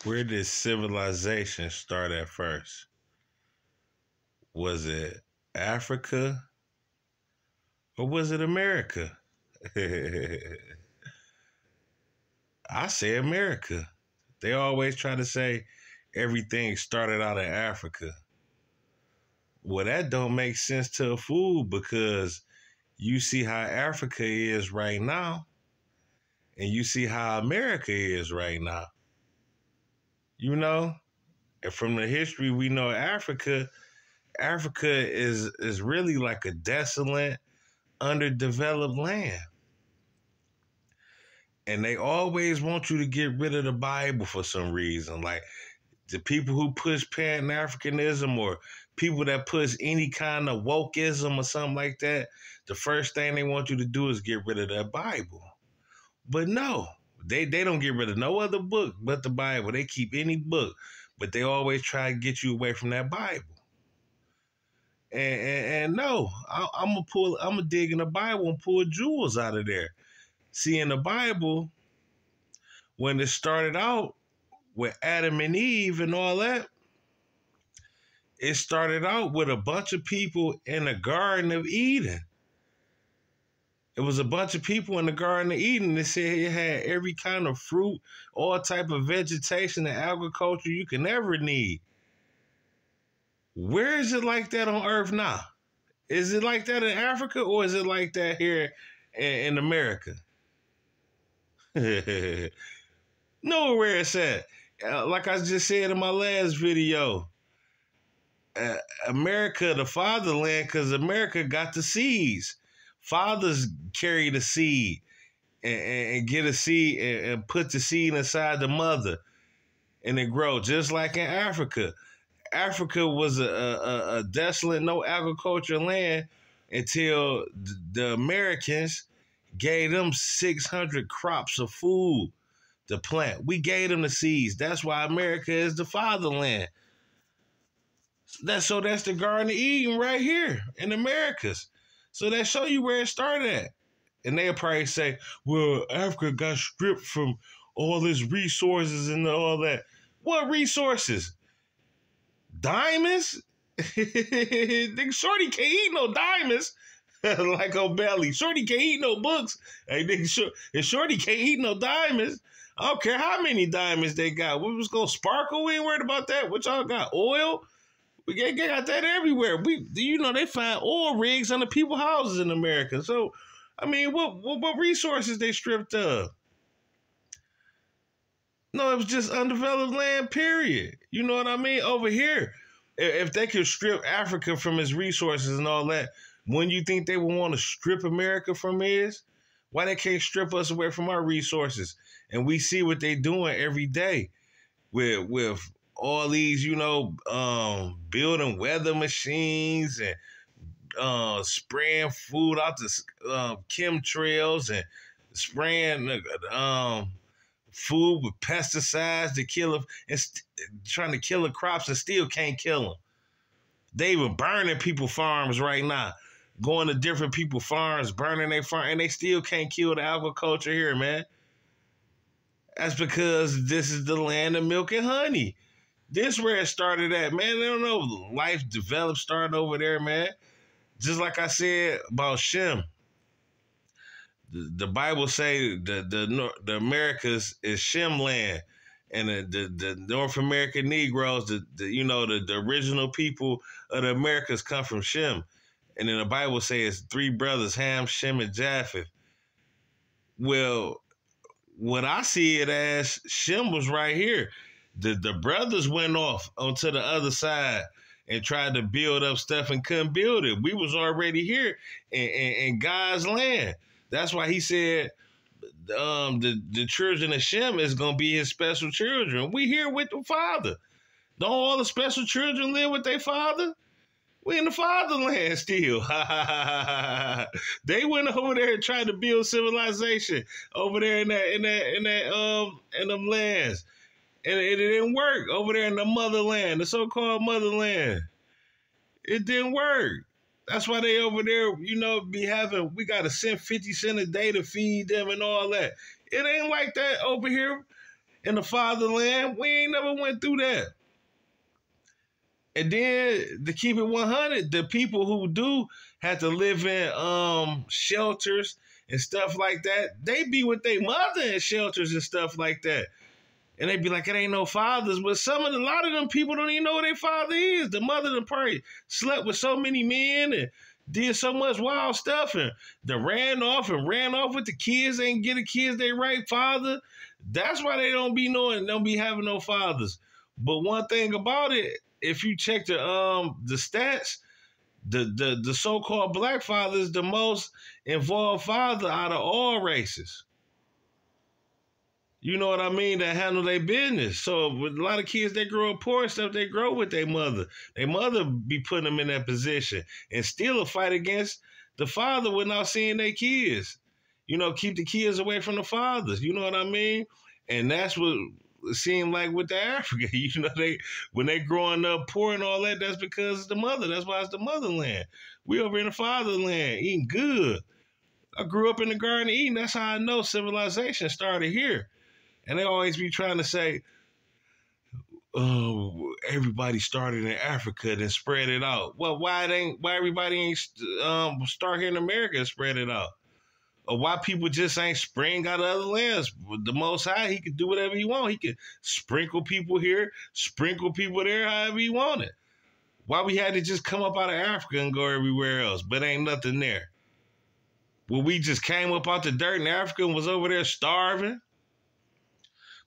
Where did civilization start at first? Was it Africa or was it America? I say America. They always try to say everything started out in Africa. Well, that don't make sense to a fool because you see how Africa is right now and you see how America is right now. You know? And from the history we know Africa is really like a desolate, underdeveloped land. And they always want you to get rid of the Bible for some reason. Like the people who push Pan-Africanism or people that push any kind of wokeism or something like that, the first thing they want you to do is get rid of that Bible. But no, they don't get rid of no other book but the Bible. They keep any book, but they always try to get you away from that Bible. And no, I'm gonna dig in the Bible and pull jewels out of there. See, in the Bible, when it started out with Adam and Eve and all that, it started out with a bunch of people in the Garden of Eden. It was a bunch of people in the Garden of Eden that said it had every kind of fruit, all type of vegetation and agriculture you can ever need. Where is it like that on Earth now? Is it like that in Africa or is it like that here in America? Nowhere where it's at. Like I just said in my last video, America, the fatherland, because America got the seeds. Fathers carry the seed and get a seed and put the seed inside the mother and it grows just like in Africa. Africa was a desolate, no agriculture land until the Americans gave them 600 crops of food to plant. We gave them the seeds. That's why America is the fatherland. That's the Garden of Eden right here in Americas. So that show you where it started at. And they'll probably say, well, Africa got stripped from all its resources and all that. What resources? Diamonds? Shorty can't eat no diamonds. Like O'Belly. Shorty can't eat no books. Hey, Shorty can't eat no diamonds. I don't care how many diamonds they got. We was gonna sparkle. We ain't worried about that. What y'all got? Oil? We got that everywhere. They find oil rigs under people's houses in America. So, I mean, what resources they stripped of? No, it was just undeveloped land, period. You know what I mean? Over here, if they could strip Africa from its resources and all that, wouldn't you think they would want to strip America from theirs? Why they can't strip us away from our resources? And we see what they're doing every day with all these, building weather machines and spraying food out the chemtrails and spraying food with pesticides to kill them and trying to kill the crops and still can't kill them. They even burning people's farms right now, going to different people's farms, burning their farm, and they still can't kill the agriculture here, man. That's because this is the land of milk and honey. This where it started at, man. They don't know. Life developed, started over there, man. Just like I said about Shem. The Bible say the Americas is Shem land. And the North American Negroes, the original people of the Americas come from Shem. And then the Bible says 3 brothers, Ham, Shem, and Japheth. Well, what I see it as, Shem was right here. The brothers went off onto the other side and tried to build up stuff and couldn't build it. We was already here in God's land. That's why he said the children of Shem is going to be his special children. We here with the Father. Don't all the special children live with their father? We in the fatherland still. They went over there and tried to build civilization over there in them lands. And it didn't work over there in the motherland, the so-called motherland. It didn't work. That's why they over there, we got to send 50 cents a day to feed them and all that. It ain't like that over here. in the fatherland. We ain't never went through that. And then to keep it 100, the people who do have to live in shelters and stuff like that, they be with their mother in shelters and stuff like that. And they be like, it ain't no fathers. But a lot of them people don't even know who their father is. The mother done probably slept with so many men and did so much wild stuff and they ran off with the kids. They ain't get the kids their right father. That's why they don't be having no fathers. But one thing about it, if you check the stats, the so-called black father is the most involved father out of all races. You know what I mean? That handle their business. So with a lot of kids, they grow up poor and stuff, they grow with their mother. Their mother be putting them in that position and still a fight against the father without seeing their kids. You know, keep the kids away from the fathers. You know what I mean? And that's what it seemed like with the Africa. You know, when they growing up poor and all that, that's because it's the mother. That's why it's the motherland. We over in the fatherland eating good. I grew up in the Garden of Eden. That's how I know civilization started here. And they always be trying to say, oh, everybody started in Africa and spread it out. Well, why everybody ain't start here in America and spread it out? Or why people just ain't spring out of other lands? The Most High, he could do whatever he want. He could sprinkle people here, sprinkle people there, however he wanted. Why we had to just come up out of Africa and go everywhere else, but ain't nothing there? Well, we just came up out the dirt and Africa and was over there starving?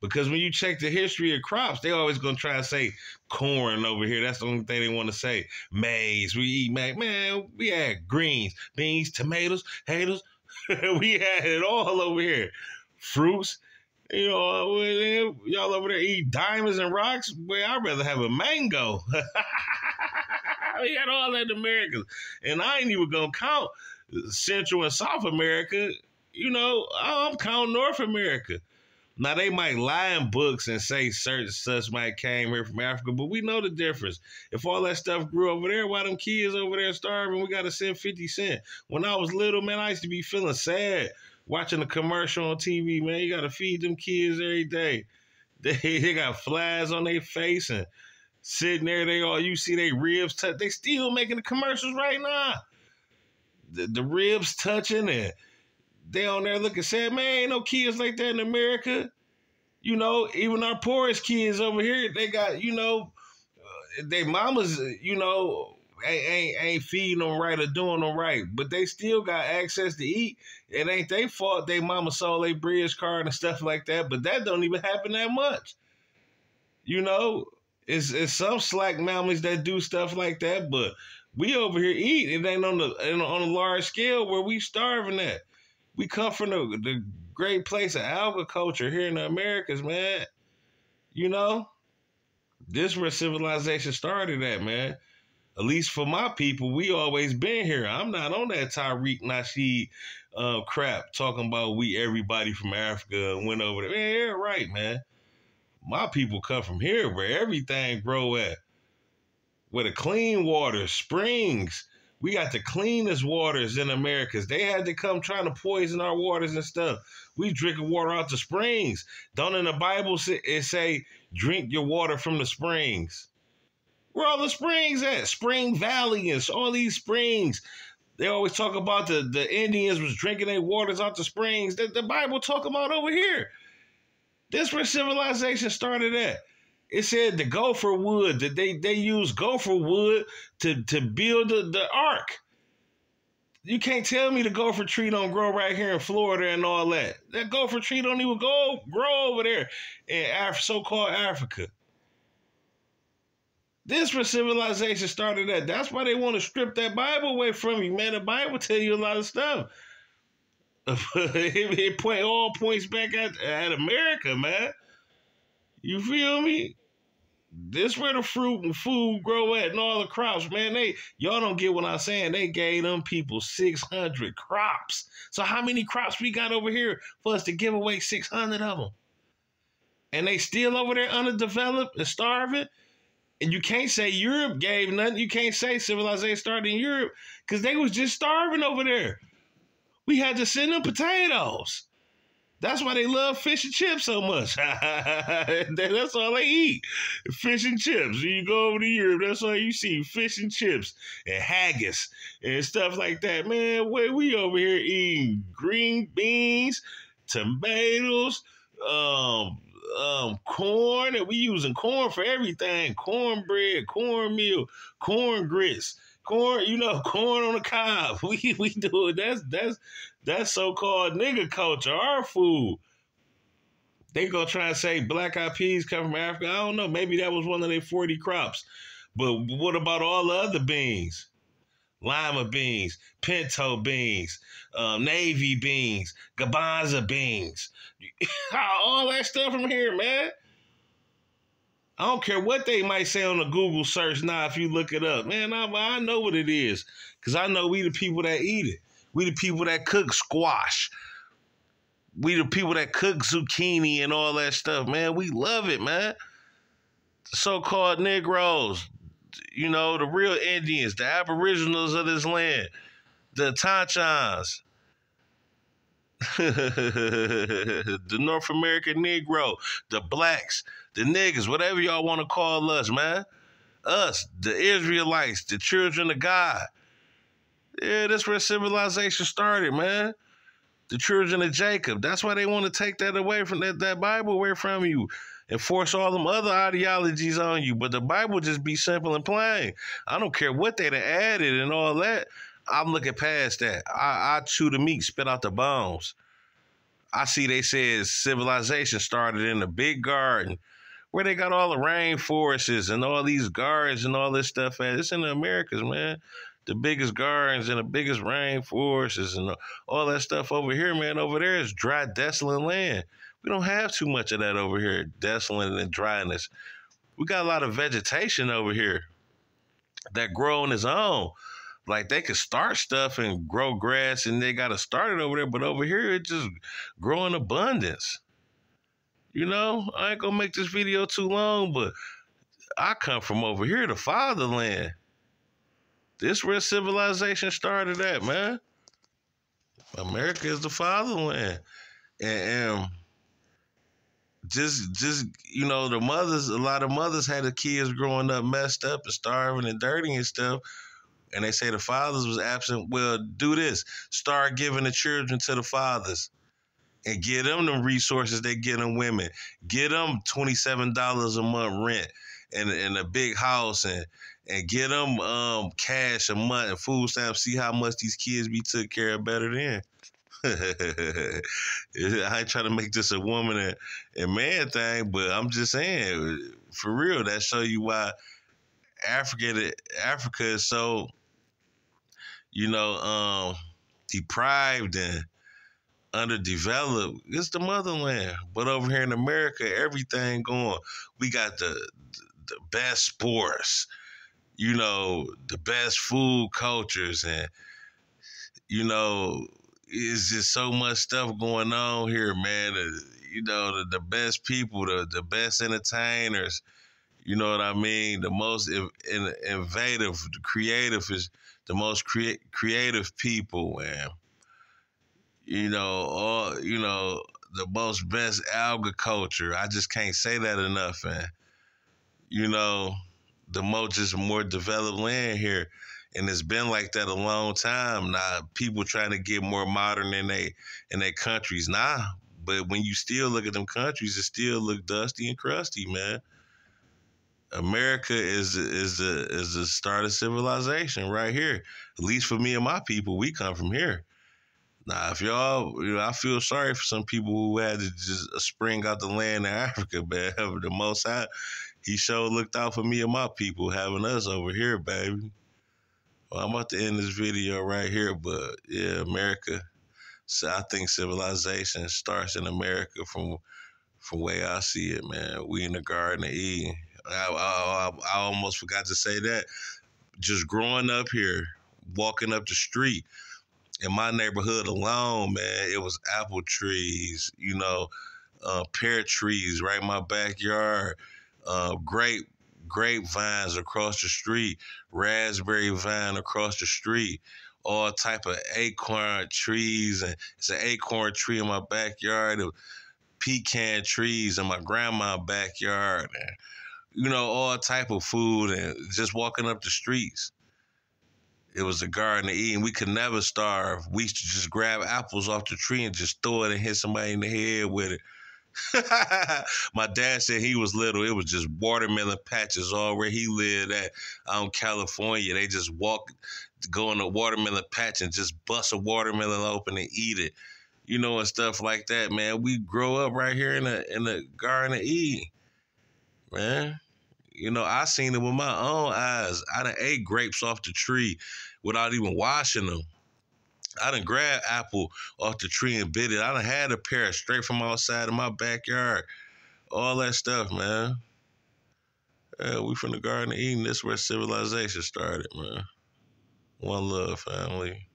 Because when you check the history of crops, they always going to try to say corn over here. That's the only thing they want to say. Maize, we eat maize. Man, we had greens, beans, tomatoes, haters. We had it all over here. Fruits. You know, y'all over there eat diamonds and rocks. Boy, I'd rather have a mango. We had all that in America. And I ain't even going to count Central and South America. You know, I'm counting North America. Now, they might lie in books and say such might came here from Africa, but we know the difference. If all that stuff grew over there, why them kids over there starving, we got to send 50 cents. When I was little, man, I used to be feeling sad watching the commercial on TV, man. You got to feed them kids every day. They got flies on their face and sitting there, you see their ribs touch. They still making the commercials right now. The ribs touching and they on there looking sad. Man, ain't no kids like that in America. You know, even our poorest kids over here, they got, you know, their mamas, you know, ain't feeding them right or doing them right. But they still got access to eat. It ain't their fault they mama sold their bridge card and stuff like that. But that don't even happen that much. You know, it's some slack mamas that do stuff like that. But we over here eat. It ain't on a large scale where we starving at. We come from the great place of agriculture here in the Americas, man. You know, this is where civilization started at, man. At least for my people, we always been here. I'm not on that Tariq Nasheed crap talking about everybody from Africa went over there. Man, you're right, man. My people come from here where everything grow at. Where the clean water, springs. We got the cleanest waters in Americas. They had to come trying to poison our waters and stuff. We drinking water out the springs. Don't in the Bible it say, drink your water from the springs? Where all the springs at? Spring Valley and all these springs. They always talk about the Indians was drinking their waters out the springs. The Bible talk about over here. This where civilization started at. It said the gopher wood, that they use gopher wood to build the ark. You can't tell me the gopher tree don't grow right here in Florida and all that. That gopher tree don't even grow over there in so-called Africa. This where civilization started at. That's why they want to strip that Bible away from you, man. The Bible tell you a lot of stuff. It all points back at America, man. You feel me? This where the fruit and food grow at and all the crops, man. Y'all don't get what I'm saying. They gave them people 600 crops. So how many crops we got over here for us to give away 600 of them? And they still over there underdeveloped and starving? And you can't say Europe gave nothing. You can't say civilization started in Europe because they was just starving over there. We had to send them potatoes. That's why they love fish and chips so much. That's all they eat, fish and chips. You go over to Europe, that's all you see, fish and chips and haggis and stuff like that. Man, we over here eating green beans, tomatoes, corn, and we using corn for everything. Cornbread, cornmeal, corn grits, corn, corn on the cob. We do it. That's so-called nigga culture, our food. They gonna try and say black eyed peas come from Africa. I don't know. Maybe that was one of their 40 crops. But what about all the other beans? Lima beans, pinto beans, navy beans, garbanzo beans. All that stuff from here, man. I don't care what they might say on the Google search now if you look it up. Man, I know what it is. Because I know we the people that eat it. We the people that cook squash. We the people that cook zucchini and all that stuff, man. We love it, man. The so-called Negroes, the real Indians, the aboriginals of this land, the Tanchans, the North American Negro, the blacks, the niggas, whatever y'all want to call us, man. Us, the Israelites, the children of God. Yeah, that's where civilization started, man. The children of Jacob. That's why they want to take that away from that Bible away from you and force all them other ideologies on you. But the Bible just be simple and plain. I don't care what they done added and all that. I'm looking past that. I chew the meat, spit out the bones. I see they said civilization started in the big garden where they got all the rainforests and all these gardens and all this stuff at. It's in the Americas, man. The biggest gardens and the biggest rainforests and all that stuff over here, man. Over there is dry, desolate land. We don't have too much of that over here, desolate and dryness. We got a lot of vegetation over here that grow on its own. Like they could start stuff and grow grass and they got to start it over there. But over here, it just grow in abundance. I ain't going to make this video too long, but I come from over here, the fatherland. This where civilization started at, man. America is the fatherland. And just the mothers, a lot of mothers had the kids growing up messed up and starving and dirty and stuff. And they say the fathers was absent. Well, do this. Start giving the children to the fathers and get them the resources they get them women. Get them $27 a month rent and a big house and get them cash a month and food stamps. See how much these kids be took care of better than. I ain't trying to make this a woman and man thing, but I'm just saying, for real, that show you why Africa is so, deprived and underdeveloped. It's the motherland. But over here in America, everything going. We got the best sports, the best food cultures, and, it's just so much stuff going on here, man. The best people, the best entertainers, you know what I mean? The most innovative, creative is the most creative people, and the most best agriculture. I just can't say that enough, and the most more developed land here, and it's been like that a long time now. People trying to get more modern in they countries now, but when you still look at them countries, it still look dusty and crusty, man. America is the start of civilization right here. At least for me and my people, we come from here. Now, if y'all, I feel sorry for some people who had to just spring out the land in Africa, man. The Most High, he sure looked out for me and my people, having us over here, baby. Well, I'm about to end this video right here, but yeah, America. So I think civilization starts in America from way I see it, man. We in the Garden of Eden. I almost forgot to say that. Just growing up here, walking up the street, in my neighborhood alone, man, it was apple trees, pear trees right in my backyard, grapevines across the street, raspberry vine across the street, all type of acorn trees, and it's an acorn tree in my backyard, and pecan trees in my grandma's backyard, and all type of food, and just walking up the streets. It was a garden of Eden. We could never starve. We used to just grab apples off the tree and just throw it and hit somebody in the head with it. My dad said he was little. It was just watermelon patches all where he lived at out in California. They just go in a watermelon patch and just bust a watermelon open and eat it, and stuff like that, man. We grow up right here in the Garden of Eden, man. I seen it with my own eyes. I done ate grapes off the tree without even washing them. I done grabbed apple off the tree and bit it. I done had a pear straight from outside of my backyard. All that stuff, man. Yeah, we from the Garden of Eden. This is where civilization started, man. One love, family.